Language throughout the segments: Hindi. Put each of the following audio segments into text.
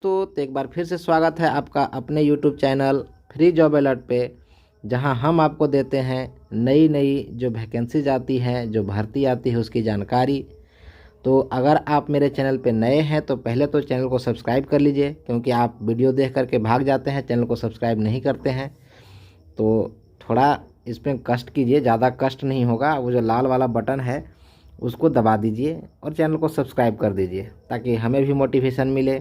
तो एक बार फिर से स्वागत है आपका अपने YouTube channel free job alert पे, जहां हम आपको देते हैं नई नई जो वैकेंसीज आती हैं, जो भर्ती आती है उसकी जानकारी। तो अगर आप मेरे चैनल पे नए हैं तो पहले तो चैनल को सब्सक्राइब कर लीजिए, क्योंकि आप वीडियो देख करके भाग जाते हैं, चैनल को सब्सक्राइब नहीं करते हैं। तो थोड़ा इसमें कष्ट कीजिए, ज़्यादा कष्ट नहीं होगा। वो जो लाल वाला बटन है उसको दबा दीजिए और चैनल को सब्सक्राइब कर दीजिए, ताकि हमें भी मोटिवेशन मिले,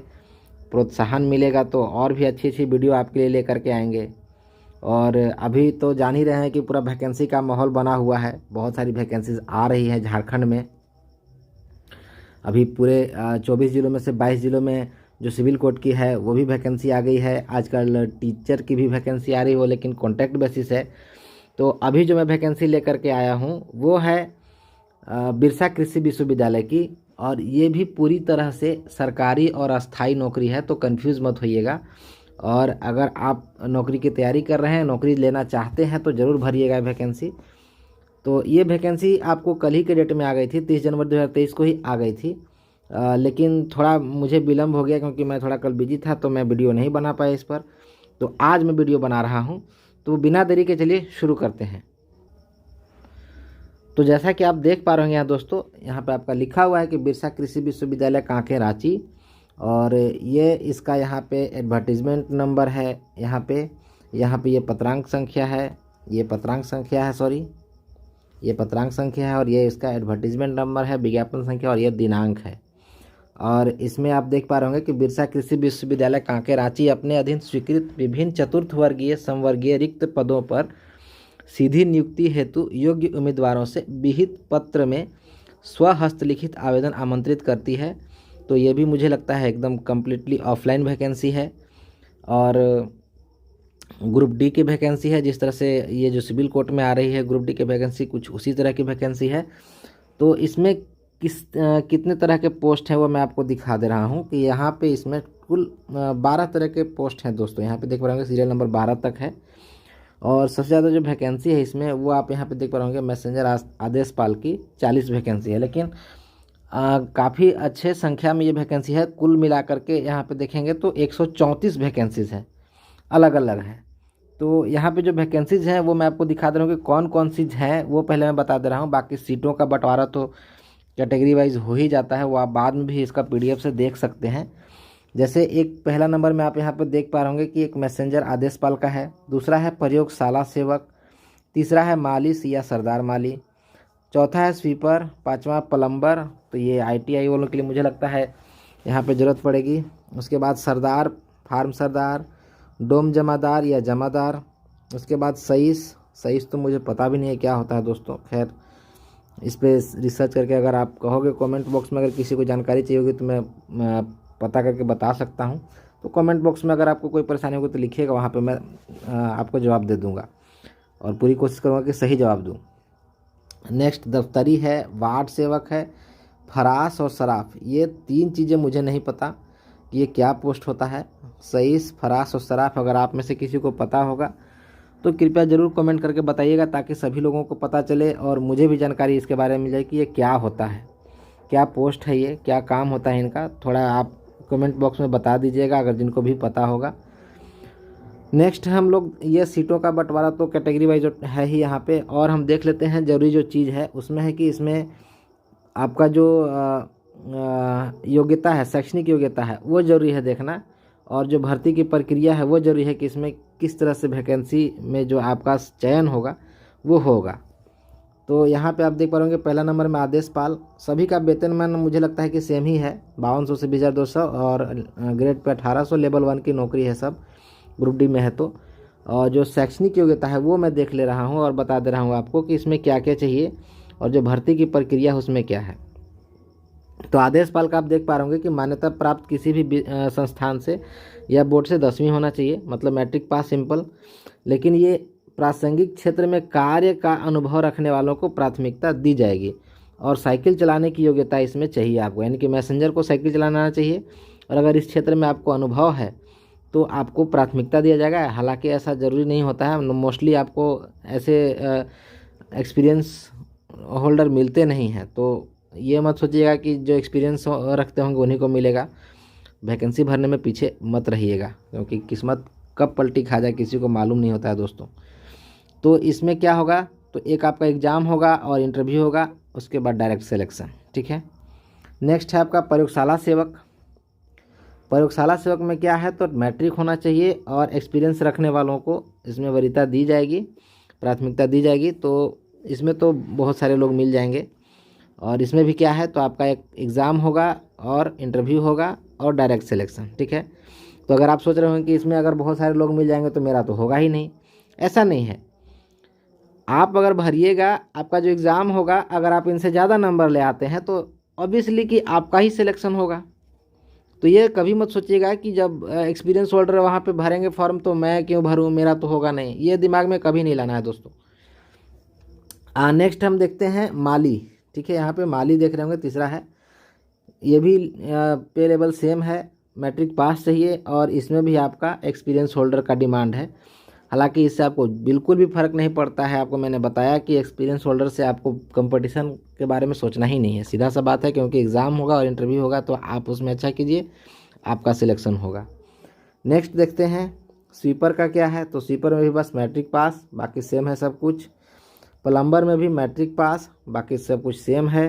प्रोत्साहन मिलेगा, तो और भी अच्छी अच्छी वीडियो आपके लिए लेकर के आएंगे। और अभी तो जान ही रहे हैं कि पूरा वैकेंसी का माहौल बना हुआ है, बहुत सारी वैकेंसीज आ रही हैं झारखंड में। अभी पूरे 24 ज़िलों में से 22 ज़िलों में जो सिविल कोर्ट की है वो भी वैकेंसी आ गई है। आजकल टीचर की भी वैकेंसी आ रही हो, लेकिन कॉन्ट्रैक्ट बेसिस है। तो अभी जो मैं वैकेंसी लेकर के आया हूँ वो है बिरसा कृषि विश्वविद्यालय की, और ये भी पूरी तरह से सरकारी और अस्थाई नौकरी है, तो कंफ्यूज मत होइएगा। और अगर आप नौकरी की तैयारी कर रहे हैं, नौकरी लेना चाहते हैं, तो ज़रूर भरिएगा वैकेंसी। तो ये वैकेंसी आपको कल ही के डेट में आ गई थी, 30 जनवरी 2023 को ही आ गई थी। लेकिन थोड़ा मुझे विलम्ब हो गया, क्योंकि मैं थोड़ा कल बिजी था, तो मैं वीडियो नहीं बना पाया इस पर। तो आज मैं वीडियो बना रहा हूँ। तो बिना देरी के चलिए शुरू करते हैं। तो जैसा कि आप देख पा रहे होंगे यहाँ दोस्तों, यहाँ पे आपका लिखा हुआ है कि बिरसा कृषि विश्वविद्यालय कांके रांची, और ये इसका यहाँ पे एडवर्टीजमेंट नंबर है। यहाँ पे ये पत्रांक संख्या है, ये पत्रांक संख्या है, सॉरी, ये पत्रांक संख्या है, और ये इसका एडवर्टीजमेंट नंबर है, विज्ञापन संख्या, और ये दिनांक है। और इसमें आप देख पा रहे होंगे कि बिरसा कृषि विश्वविद्यालय कांके रांची अपने अधीन स्वीकृत विभिन्न चतुर्थ वर्गीय संवर्गीय रिक्त पदों पर सीधी नियुक्ति हेतु योग्य उम्मीदवारों से विहित पत्र में स्वहस्तलिखित आवेदन आमंत्रित करती है। तो ये भी मुझे लगता है एकदम कम्प्लीटली ऑफलाइन वैकेंसी है, और ग्रुप डी की वैकेंसी है। जिस तरह से ये जो सिविल कोर्ट में आ रही है ग्रुप डी की वैकेंसी, कुछ उसी तरह की वैकेंसी है। तो इसमें कितने तरह के पोस्ट हैं वो मैं आपको दिखा दे रहा हूँ कि यहाँ पे इसमें कुल 12 तरह के पोस्ट हैं दोस्तों। यहाँ पे देख पा रहे होंगे सीरियल नंबर 12 तक है। और सबसे ज़्यादा जो वैकेंसी है इसमें वो आप यहाँ पे देख पा रहे होंगे मैसेंजर आदेशपाल की 40 वैकेंसी है। लेकिन काफ़ी अच्छे संख्या में ये वैकेंसी है। कुल मिलाकर के यहाँ पे देखेंगे तो 134 वैकेंसीज़ हैं, अलग अलग हैं। तो यहाँ पे जो वैकेंसीज़ हैं वो मैं आपको दिखा दे रहा हूँ कि कौन कौन सी हैं, वो पहले मैं बता दे रहा हूँ। बाकी सीटों का बंटवारा तो कैटेगरी वाइज हो ही जाता है, वो आप बाद में भी इसका PDF से देख सकते हैं। जैसे एक पहला नंबर में आप यहाँ पर देख पा रहे होंगे कि एक मैसेंजर आदेशपाल का है, दूसरा है प्रयोगशाला सेवक, तीसरा है मालिश या सरदार माली, चौथा है स्वीपर, पांचवा प्लम्बर। तो ये ITI वालों के लिए मुझे लगता है यहाँ पे ज़रूरत पड़ेगी। उसके बाद सरदार, फार्म सरदार, डोम जमादार या जमादार। उसके बाद सईस तो मुझे पता भी नहीं है क्या होता है दोस्तों। खैर, इस पर रिसर्च करके अगर आप कहोगे कमेंट बॉक्स में, अगर किसी को जानकारी चाहिए होगी तो मैं पता करके बता सकता हूँ। तो कमेंट बॉक्स में अगर आपको कोई परेशानी होगी तो लिखिएगा, वहाँ पे मैं आपको जवाब दे दूँगा, और पूरी कोशिश करूँगा कि सही जवाब दूँ। नेक्स्ट दफ्तरी है, वार्ड सेवक है, फराश और सराफ। ये 3 चीज़ें मुझे नहीं पता कि ये क्या पोस्ट होता है। सईस, फराश और सराफ, अगर आप में से किसी को पता होगा तो कृपया ज़रूर कमेंट करके बताइएगा, ताकि सभी लोगों को पता चले और मुझे भी जानकारी इसके बारे में मिल जाए कि ये क्या होता है, क्या पोस्ट है, ये क्या काम होता है इनका। थोड़ा आप कमेंट बॉक्स में बता दीजिएगा अगर जिनको भी पता होगा। नेक्स्ट हम लोग ये सीटों का बंटवारा तो कैटेगरी वाइज है ही यहाँ पे, और हम देख लेते हैं जरूरी जो चीज़ है उसमें है कि इसमें आपका जो योग्यता है, शैक्षणिक योग्यता है, वो जरूरी है देखना। और जो भर्ती की प्रक्रिया है वो जरूरी है कि इसमें किस तरह से वैकेंसी में जो आपका चयन होगा वो होगा। तो यहाँ पे आप देख पा रहे होंगे पहला नंबर में आदेशपाल। सभी का वेतनमान मुझे लगता है कि सेम ही है, 5200 से 2200, और ग्रेड पे 1800, लेवल 1 की नौकरी है सब, ग्रुप डी में है। तो और जो शैक्षणिक योग्यता है वो मैं देख ले रहा हूँ और बता दे रहा हूँ आपको कि इसमें क्या क्या चाहिए, और जो भर्ती की प्रक्रिया है उसमें क्या है। तो आदेशपाल का आप देख पा रहे होंगे कि मान्यता प्राप्त किसी भी संस्थान से या बोर्ड से 10वीं होना चाहिए, मतलब मैट्रिक पास सिंपल। लेकिन ये प्रासंगिक क्षेत्र में कार्य का अनुभव रखने वालों को प्राथमिकता दी जाएगी, और साइकिल चलाने की योग्यता इसमें चाहिए आपको, यानी कि मैसेंजर को साइकिल चलाना आना चाहिए। और अगर इस क्षेत्र में आपको अनुभव है तो आपको प्राथमिकता दिया जाएगा। हालांकि ऐसा ज़रूरी नहीं होता है, मोस्टली आपको ऐसे एक्सपीरियंस होल्डर मिलते नहीं हैं। तो ये मत सोचिएगा कि जो एक्सपीरियंस रखते होंगे उन्हीं को मिलेगा। वैकेंसी भरने में पीछे मत रहिएगा, क्योंकि किस्मत कब पलटी खा जाए किसी को मालूम नहीं होता है दोस्तों। तो इसमें क्या होगा, तो एक आपका एग्ज़ाम होगा और इंटरव्यू होगा, उसके बाद डायरेक्ट सिलेक्शन। ठीक है। नेक्स्ट है आपका प्रयोगशाला सेवक। प्रयोगशाला सेवक में क्या है, तो मैट्रिक होना चाहिए और एक्सपीरियंस रखने वालों को इसमें वरीयता दी जाएगी, प्राथमिकता दी जाएगी। तो इसमें तो बहुत सारे लोग मिल जाएंगे। और इसमें भी क्या है, तो आपका एक एग्ज़ाम होगा और इंटरव्यू होगा और डायरेक्ट सिलेक्शन। ठीक है। तो अगर आप सोच रहे हो कि इसमें अगर बहुत सारे लोग मिल जाएंगे तो मेरा तो होगा ही नहीं, ऐसा नहीं है। आप अगर भरिएगा, आपका जो एग्ज़ाम होगा, अगर आप इनसे ज़्यादा नंबर ले आते हैं तो ऑब्वियसली कि आपका ही सिलेक्शन होगा। तो ये कभी मत सोचिएगा कि जब एक्सपीरियंस होल्डर वहाँ पे भरेंगे फॉर्म तो मैं क्यों भरूँ, मेरा तो होगा नहीं, ये दिमाग में कभी नहीं लाना है दोस्तों। नेक्स्ट हम देखते हैं माली। ठीक है, यहाँ पे माली देख रहे होंगे, तीसरा है। ये भी पे लेवल सेम है, मैट्रिक पास चाहिए और इसमें भी आपका एक्सपीरियंस होल्डर का डिमांड है। हालांकि इससे आपको बिल्कुल भी फ़र्क नहीं पड़ता है। आपको मैंने बताया कि एक्सपीरियंस होल्डर से आपको कंपटीशन के बारे में सोचना ही नहीं है, सीधा सा बात है, क्योंकि एग्ज़ाम होगा और इंटरव्यू होगा तो आप उसमें अच्छा कीजिए, आपका सिलेक्शन होगा। नेक्स्ट देखते हैं स्वीपर का क्या है। तो स्वीपर में भी बस मैट्रिक पास, बाकी सेम है सब कुछ। प्लम्बर में भी मैट्रिक पास, बाकी सब कुछ सेम है।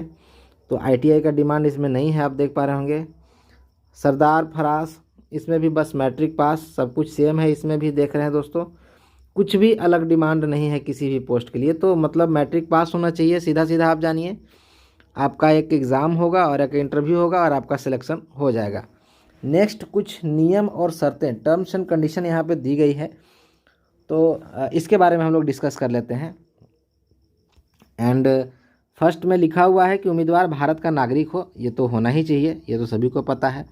तो ITI का डिमांड इसमें नहीं है, आप देख पा रहे होंगे। सरदार फरास, इसमें भी बस मैट्रिक पास, सब कुछ सेम है। इसमें भी देख रहे हैं दोस्तों, कुछ भी अलग डिमांड नहीं है किसी भी पोस्ट के लिए। तो मतलब मैट्रिक पास होना चाहिए, सीधा सीधा आप जानिए। आपका एक एग्ज़ाम होगा और एक इंटरव्यू होगा और आपका सिलेक्शन हो जाएगा। नेक्स्ट कुछ नियम और शर्तें, टर्म्स एंड कंडीशन यहाँ पे दी गई है, तो इसके बारे में हम लोग डिस्कस कर लेते हैं। एंड फर्स्ट में लिखा हुआ है कि उम्मीदवार भारत का नागरिक हो, ये तो होना ही चाहिए, ये तो सभी को पता है।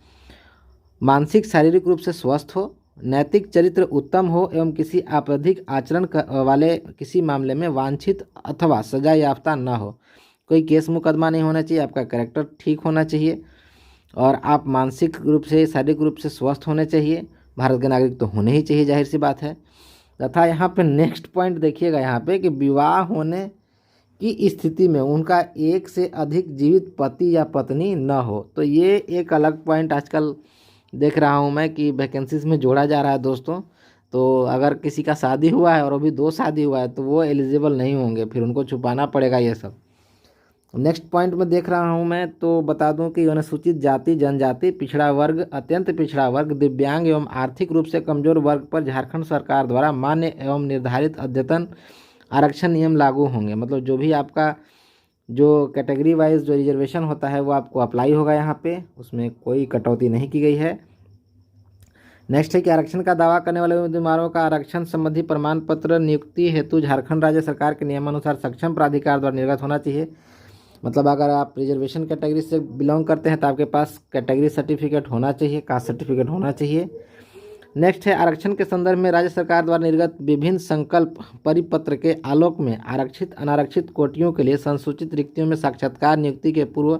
मानसिक शारीरिक रूप से स्वस्थ हो, नैतिक चरित्र उत्तम हो एवं किसी आपराधिक आचरण वाले किसी मामले में वांछित अथवा सजा याफ्ता न हो। कोई केस मुकदमा नहीं होना चाहिए, आपका कैरेक्टर ठीक होना चाहिए और आप मानसिक रूप से शारीरिक रूप से स्वस्थ होने चाहिए। भारत के नागरिक तो होने ही चाहिए, जाहिर सी बात है। तथा यहाँ पे नेक्स्ट पॉइंट देखिएगा यहाँ पे कि विवाह होने की स्थिति में उनका एक से अधिक जीवित पति या पत्नी न हो। तो ये एक अलग पॉइंट आजकल देख रहा हूँ मैं कि वैकेंसीज में जोड़ा जा रहा है दोस्तों। तो अगर किसी का शादी हुआ है और अभी 2 शादी हुआ है तो वो एलिजिबल नहीं होंगे, फिर उनको छुपाना पड़ेगा ये सब। नेक्स्ट पॉइंट में देख रहा हूँ मैं, तो बता दूं कि अनुसूचित जाति जनजाति, पिछड़ा वर्ग, अत्यंत पिछड़ा वर्ग, दिव्यांग एवं आर्थिक रूप से कमजोर वर्ग पर झारखंड सरकार द्वारा मान्य एवं निर्धारित अद्यतन आरक्षण नियम लागू होंगे। मतलब जो भी आपका जो कैटेगरी वाइज जो रिजर्वेशन होता है वो आपको अप्लाई होगा यहाँ पे, उसमें कोई कटौती नहीं की गई है। नेक्स्ट है कि आरक्षण का दावा करने वाले उम्मीदवारों का आरक्षण संबंधी प्रमाण पत्र नियुक्ति हेतु झारखंड राज्य सरकार के नियमानुसार सक्षम प्राधिकार द्वारा निर्गत होना चाहिए। मतलब अगर आप रिजर्वेशन कैटेगरी से बिलोंग करते हैं तो आपके पास कैटेगरी सर्टिफिकेट होना चाहिए, कास्ट सर्टिफिकेट होना चाहिए। नेक्स्ट है आरक्षण के संदर्भ में राज्य सरकार द्वारा निर्गत विभिन्न संकल्प परिपत्र के आलोक में आरक्षित अनारक्षित कोटियों के लिए संसूचित रिक्तियों में साक्षात्कार नियुक्ति के पूर्व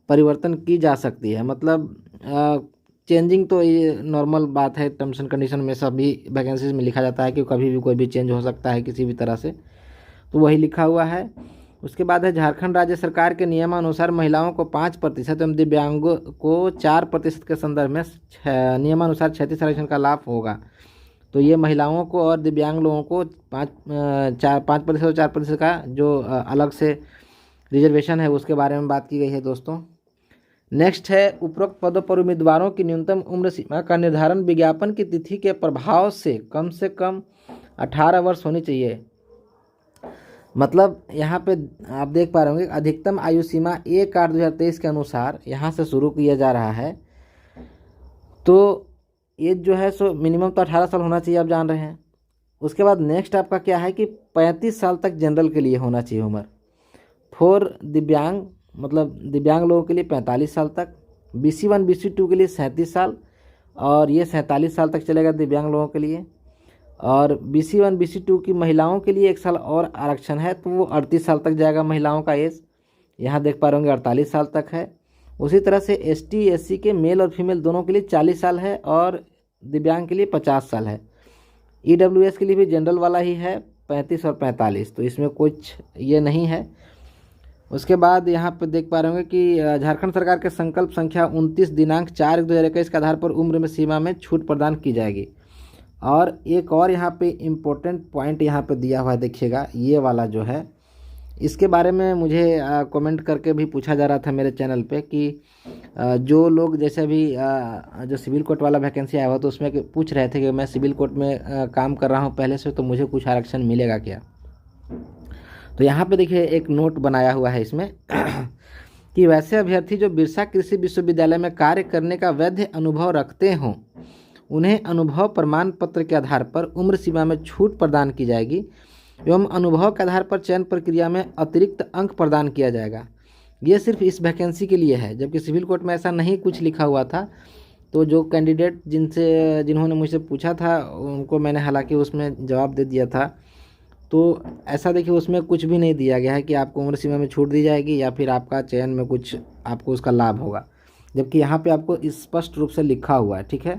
परिवर्तन की जा सकती है। मतलब चेंजिंग तो ये नॉर्मल बात है, टर्म्स एंड कंडीशन में सभी वैकेंसीज में लिखा जाता है कि कभी भी कोई भी चेंज हो सकता है किसी भी तरह से, तो वही लिखा हुआ है। उसके बाद है झारखंड राज्य सरकार के नियमानुसार महिलाओं को 5% एवं दिव्यांगों को 4% के संदर्भ में नियमानुसार 36 आरक्षण का लाभ होगा। तो ये महिलाओं को और दिव्यांग लोगों को 5% और 4% का जो अलग से रिजर्वेशन है उसके बारे में बात की गई है दोस्तों। नेक्स्ट है उपरोक्त पदों पर उम्मीदवारों की न्यूनतम उम्र सीमा का निर्धारण विज्ञापन की तिथि के प्रभाव से कम 18 वर्ष होनी चाहिए। मतलब यहाँ पे आप देख पा रहे होंगे अधिकतम आयु सीमा 1/8/2023 के अनुसार यहाँ से शुरू किया जा रहा है। तो एज जो है सो मिनिमम तो 18 साल होना चाहिए, आप जान रहे हैं। उसके बाद नेक्स्ट आपका क्या है कि 35 साल तक जनरल के लिए होना चाहिए उम्र। फॉर दिव्यांग, मतलब दिव्यांग लोगों के लिए 45 साल तक, BC1 BC2 के लिए 37 साल और ये 47 साल तक चलेगा दिव्यांग लोगों के लिए। और BC1 BC2 की महिलाओं के लिए 1 साल और आरक्षण है, तो वो 38 साल तक जाएगा महिलाओं का एज। यहाँ देख पा रहे होंगे 48 साल तक है। उसी तरह से ST SC के मेल और फीमेल दोनों के लिए 40 साल है और दिव्यांग के लिए 50 साल है। EWS के लिए भी जनरल वाला ही है 35 और 45, तो इसमें कुछ ये नहीं है। उसके बाद यहाँ पे देख पा रहे होंगे कि झारखंड सरकार के संकल्प संख्या 29 दिनांक 4/2021 के आधार पर उम्र में सीमा में छूट प्रदान की जाएगी। और एक और यहाँ पे इम्पोर्टेंट पॉइंट यहाँ पे दिया हुआ है, देखिएगा ये वाला जो है, इसके बारे में मुझे कमेंट करके भी पूछा जा रहा था मेरे चैनल पे कि जो लोग जैसे अभी जो सिविल कोर्ट वाला वैकेंसी आया हुआ तो उसमें पूछ रहे थे कि मैं सिविल कोर्ट में काम कर रहा हूँ पहले से, तो मुझे कुछ आरक्षण मिलेगा क्या। तो यहाँ पे देखिए एक नोट बनाया हुआ है इसमें कि वैसे अभ्यर्थी जो बिरसा कृषि विश्वविद्यालय में कार्य करने का वैध अनुभव रखते हों उन्हें अनुभव प्रमाण पत्र के आधार पर उम्र सीमा में छूट प्रदान की जाएगी एवं अनुभव के आधार पर चयन प्रक्रिया में अतिरिक्त अंक प्रदान किया जाएगा। ये सिर्फ इस वैकेंसी के लिए है, जबकि सिविल कोर्ट में ऐसा नहीं कुछ लिखा हुआ था। तो जो कैंडिडेट जिन्होंने मुझसे पूछा था उनको मैंने हालांकि उसमें जवाब दे दिया था। तो ऐसा देखिए उसमें कुछ भी नहीं दिया गया है कि आपको उम्र सीमा में छूट दी जाएगी या फिर आपका चयन में कुछ आपको उसका लाभ होगा, जबकि यहाँ पे आपको स्पष्ट रूप से लिखा हुआ है। ठीक है,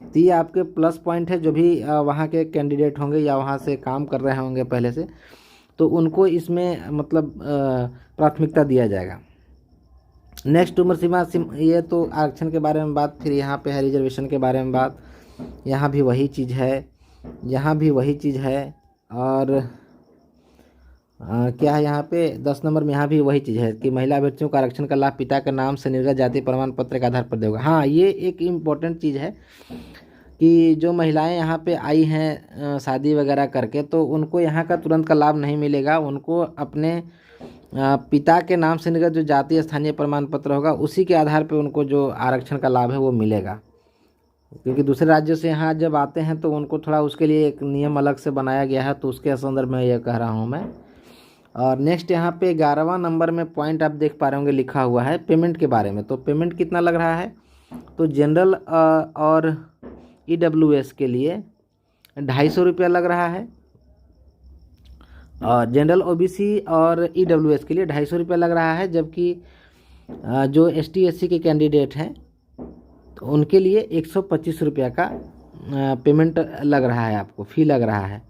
तो ये आपके प्लस पॉइंट है। जो भी वहाँ के कैंडिडेट होंगे या वहाँ से काम कर रहे होंगे पहले से, तो उनको इसमें मतलब प्राथमिकता दिया जाएगा। नेक्स्ट उम्र सीमा ये तो आरक्षण के बारे में बात, फिर यहाँ पे है रिजर्वेशन के बारे में बात। यहाँ भी वही चीज़ है, यहाँ भी वही चीज़ है। और क्या है यहाँ पे 10 नंबर में, यहाँ भी वही चीज़ है कि महिला अभ्यर्थियों को आरक्षण का लाभ पिता के नाम से निर्गत जाति प्रमाण पत्र के आधार पर देगा। हाँ, ये एक इम्पोर्टेंट चीज़ है कि जो महिलाएं यहाँ पे आई हैं शादी वगैरह करके, तो उनको यहाँ का तुरंत का लाभ नहीं मिलेगा। उनको अपने पिता के नाम से निर्गत जो जातीय स्थानीय प्रमाण पत्र होगा उसी के आधार पर उनको जो आरक्षण का लाभ है वो मिलेगा। क्योंकि दूसरे राज्यों से यहाँ जब आते हैं तो उनको थोड़ा उसके लिए एक नियम अलग से बनाया गया है, तो उसके संदर्भ में ये कह रहा हूँ मैं। और नेक्स्ट यहाँ पे 11वां नंबर में पॉइंट आप देख पा रहे होंगे लिखा हुआ है पेमेंट के बारे में। तो पेमेंट कितना लग रहा है, तो जनरल और EWS के लिए 250 रुपया लग रहा है, और जनरल OBC और EWS के लिए 250 रुपया लग रहा है। जबकि जो ST SC के कैंडिडेट हैं तो उनके लिए 125 रुपया का पेमेंट लग रहा है, आपको फ़ी लग रहा है।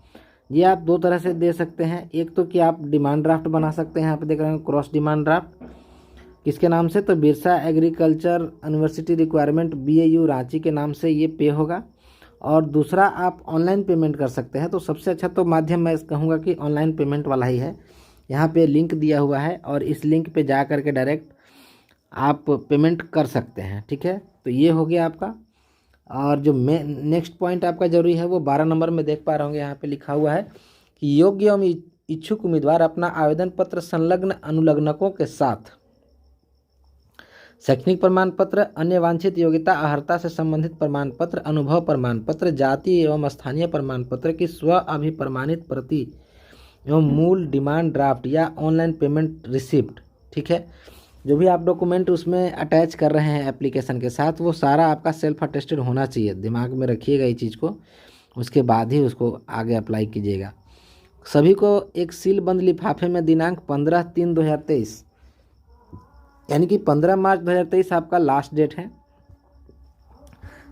ये आप दो तरह से दे सकते हैं, एक तो कि आप डिमांड ड्राफ्ट बना सकते हैं, यहाँ पे देख रहे हैं क्रॉस डिमांड ड्राफ्ट किसके नाम से, तो Birsa agriculture university requirement BAU Ranchi के नाम से ये पे होगा। और दूसरा आप ऑनलाइन पेमेंट कर सकते हैं। तो सबसे अच्छा तो माध्यम मैं कहूँगा कि ऑनलाइन पेमेंट वाला ही है। यहाँ पे लिंक दिया हुआ है और इस लिंक पे जा करके डायरेक्ट आप पेमेंट कर सकते हैं। ठीक है, तो ये हो गया आपका। और जो नेक्स्ट पॉइंट आपका जरूरी है वो 12 नंबर में देख पा रहे होंगे, यहाँ पे लिखा हुआ है कि योग्य एवं इच्छुक उम्मीदवार अपना आवेदन पत्र संलग्न अनुलग्नकों के साथ शैक्षणिक प्रमाण पत्र, अन्य वांछित योग्यता अर्हता से संबंधित प्रमाण पत्र, अनुभव प्रमाण पत्र, जाति एवं स्थानीय प्रमाण पत्र की स्व अभिप्रमाणित प्रति एवं मूल डिमांड ड्राफ्ट या ऑनलाइन पेमेंट रिसिप्ट। ठीक है, जो भी आप डॉक्यूमेंट उसमें अटैच कर रहे हैं एप्लीकेशन के साथ, वो सारा आपका सेल्फ अटेस्टेड होना चाहिए। दिमाग में रखिएगा ये चीज़ को, उसके बाद ही उसको आगे अप्लाई कीजिएगा। सभी को एक सीलबंद लिफाफे में दिनांक 15/3/2023 यानी कि 15 मार्च 2023 आपका लास्ट डेट है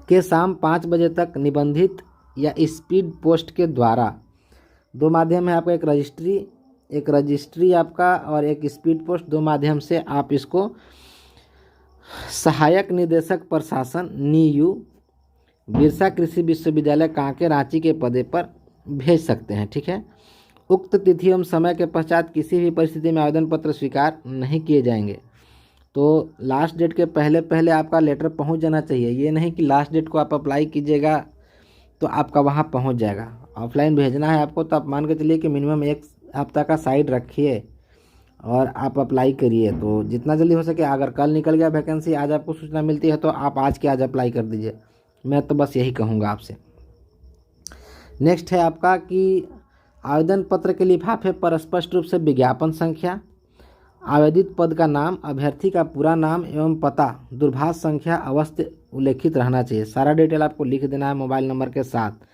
के शाम 5 बजे तक निबंधित या स्पीड पोस्ट के द्वारा, दो माध्यम है आपका, एक रजिस्ट्री आपका और एक स्पीड पोस्ट, दो माध्यम से आप इसको सहायक निदेशक प्रशासन NIU बिरसा कृषि विश्वविद्यालय कांके रांची के पते पर भेज सकते हैं। ठीक है, उक्त तिथि एवं समय के पश्चात किसी भी परिस्थिति में आवेदन पत्र स्वीकार नहीं किए जाएंगे। तो लास्ट डेट के पहले पहले आपका लेटर पहुंच जाना चाहिए। ये नहीं कि लास्ट डेट को आप अप्लाई कीजिएगा तो आपका वहां पहुंच जाएगा। ऑफलाइन भेजना है आपको तो आप मान के चलिए कि मिनिमम 1 हफ्ता का साइड रखिए और आप अप्लाई करिए। तो जितना जल्दी हो सके, अगर कल निकल गया वैकेंसी, आज आपको सूचना मिलती है तो आप आज के आज अप्लाई कर दीजिए। मैं तो बस यही कहूँगा आपसे। नेक्स्ट है आपका कि आवेदन पत्र के लिफाफे पर स्पष्ट रूप से विज्ञापन संख्या, आवेदित पद का नाम, अभ्यर्थी का पूरा नाम एवं पता, दूरभाष संख्या अवश्य उल्लेखित रहना चाहिए। सारा डिटेल आपको लिख देना है मोबाइल नंबर के साथ।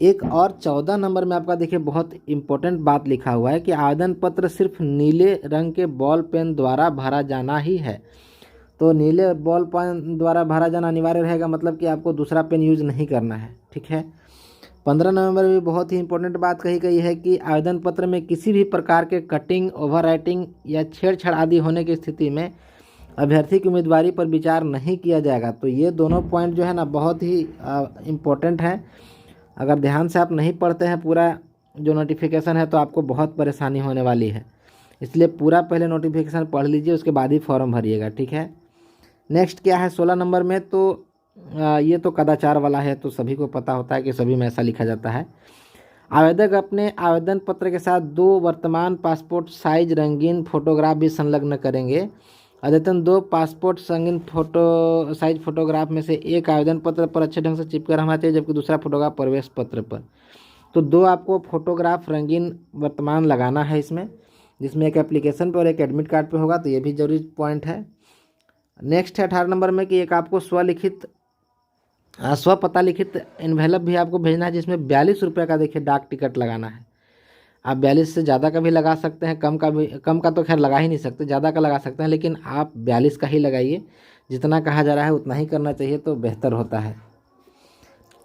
एक और 14 नंबर में आपका देखिए बहुत इंपॉर्टेंट बात लिखा हुआ है कि आवेदन पत्र सिर्फ नीले रंग के बॉल पेन द्वारा भरा जाना ही है। तो नीले बॉल पेन द्वारा भरा जाना अनिवार्य रहेगा, मतलब कि आपको दूसरा पेन यूज नहीं करना है। ठीक है, 15 नवंबर में भी बहुत ही इंपॉर्टेंट बात कही गई है कि आवेदन पत्र में किसी भी प्रकार के कटिंग, ओवर राइटिंग या छेड़छाड़ आदि होने की स्थिति में अभ्यर्थी की उम्मीदवारी पर विचार नहीं किया जाएगा। तो ये दोनों पॉइंट जो है ना बहुत ही इम्पोर्टेंट है। अगर ध्यान से आप नहीं पढ़ते हैं पूरा जो नोटिफिकेशन है तो आपको बहुत परेशानी होने वाली है, इसलिए पूरा पहले नोटिफिकेशन पढ़ लीजिए, उसके बाद ही फॉर्म भरिएगा, ठीक है। नेक्स्ट क्या है 16 नंबर में, तो ये तो कदाचार वाला है, तो सभी को पता होता है कि सभी में ऐसा लिखा जाता है। आवेदक अपने आवेदन पत्र के साथ 2 वर्तमान पासपोर्ट साइज रंगीन फोटोग्राफ भी संलग्न करेंगे। अद्यतन 2 पासपोर्ट संगीन फोटो साइज फोटोग्राफ में से एक आवेदन पत्र पर अच्छे ढंग से चिपका रहना चाहिए, जबकि दूसरा फोटोग्राफ प्रवेश पत्र पर। तो 2 आपको फोटोग्राफ रंगीन वर्तमान लगाना है इसमें, जिसमें एक एप्लीकेशन पर और एक एडमिट कार्ड पे होगा, तो ये भी जरूरी पॉइंट है। नेक्स्ट है 18 नंबर में कि एक आपको स्वपता लिखित एनवेलप भी आपको भेजना है, जिसमें 42 रुपये का देखिए डाक टिकट लगाना है। आप 42 से ज़्यादा का भी लगा सकते हैं, कम का तो खैर लगा ही नहीं सकते, ज़्यादा का लगा सकते हैं, लेकिन आप 42 का ही लगाइए। जितना कहा जा रहा है उतना ही करना चाहिए, तो बेहतर होता है।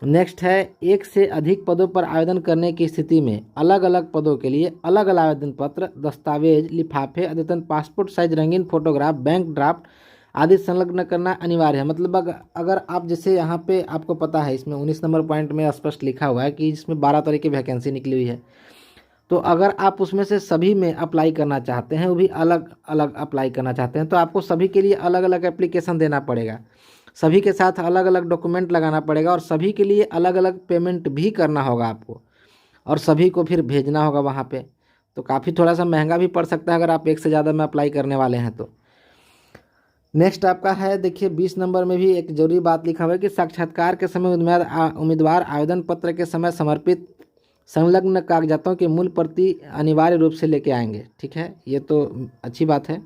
नेक्स्ट है 1 से अधिक पदों पर आवेदन करने की स्थिति में अलग अलग पदों के लिए अलग अलग आवेदन पत्र, दस्तावेज, लिफाफे, अद्यतन पासपोर्ट साइज रंगीन फोटोग्राफ, बैंक ड्राफ्ट आदि संलग्न करना अनिवार्य है। मतलब अगर आप जैसे यहाँ पे आपको पता है इसमें 19 नंबर पॉइंट में स्पष्ट लिखा हुआ है कि इसमें 12 तरह की वैकेंसी निकली हुई है, तो अगर आप उसमें से सभी में अप्लाई करना चाहते हैं, वो भी अलग अलग अप्लाई करना चाहते हैं, तो आपको सभी के लिए अलग अलग एप्लीकेशन देना पड़ेगा, सभी के साथ अलग अलग डॉक्यूमेंट लगाना पड़ेगा, और सभी के लिए अलग अलग पेमेंट भी करना होगा आपको, और सभी को फिर भेजना होगा वहाँ पे। तो काफ़ी थोड़ा सा महंगा भी पड़ सकता है अगर आप 1 से ज़्यादा में अप्लाई करने वाले हैं तो। नेक्स्ट आपका है देखिए 20 नंबर में भी एक जरूरी बात लिखा हुआ है कि साक्षात्कार के समय उम्मीदवार आवेदन पत्र के समय समर्पित संलग्न कागजातों की मूल प्रति अनिवार्य रूप से लेके आएंगे, ठीक है। ये तो अच्छी बात है।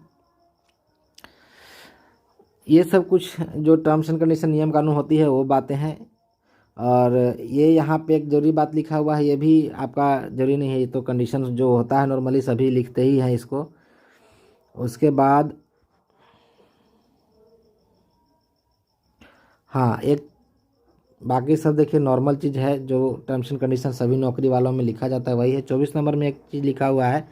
ये सब कुछ जो टर्म्स एंड कंडीशन नियम कानून होती है वो बातें हैं। और ये यहाँ पे एक जरूरी बात लिखा हुआ है, ये भी आपका जरूरी नहीं है, ये तो कंडीशन जो होता है नॉर्मली सभी लिखते ही हैं इसको। उसके बाद हाँ, एक बाकी सब देखिए नॉर्मल चीज़ है, जो टर्म्स एंड कंडीशन सभी नौकरी वालों में लिखा जाता है वही है। 24 नंबर में एक चीज़ लिखा हुआ है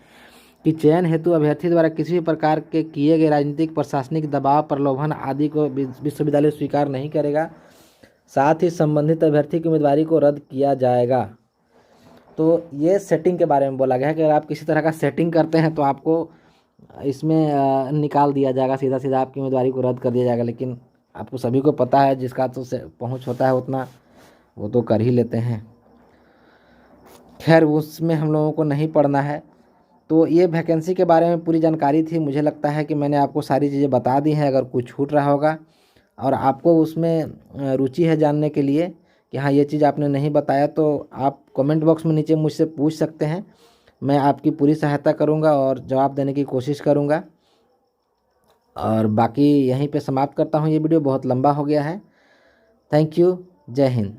कि चयन हेतु अभ्यर्थी द्वारा किसी भी प्रकार के किए गए राजनीतिक, प्रशासनिक दबाव, प्रलोभन आदि को विश्वविद्यालय स्वीकार नहीं करेगा, साथ ही संबंधित अभ्यर्थी की उम्मीदवारी को रद्द किया जाएगा। तो ये सेटिंग के बारे में बोला गया है कि अगर आप किसी तरह का सेटिंग करते हैं तो आपको इसमें निकाल दिया जाएगा, सीधा सीधा आपकी उम्मीदवारी को रद्द कर दिया जाएगा। लेकिन आपको सभी को पता है, जिसका तो पहुंच होता है उतना वो तो कर ही लेते हैं। खैर उसमें हम लोगों को नहीं पढ़ना है। तो ये वैकेंसी के बारे में पूरी जानकारी थी। मुझे लगता है कि मैंने आपको सारी चीज़ें बता दी हैं। अगर कुछ छूट रहा होगा और आपको उसमें रुचि है जानने के लिए कि हाँ ये चीज़ आपने नहीं बताया, तो आप कमेंट बॉक्स में नीचे मुझसे पूछ सकते हैं। मैं आपकी पूरी सहायता करूँगा और जवाब देने की कोशिश करूँगा। और बाकी यहीं पे समाप्त करता हूँ। ये वीडियो बहुत लंबा हो गया है। Thank you. जय हिंद।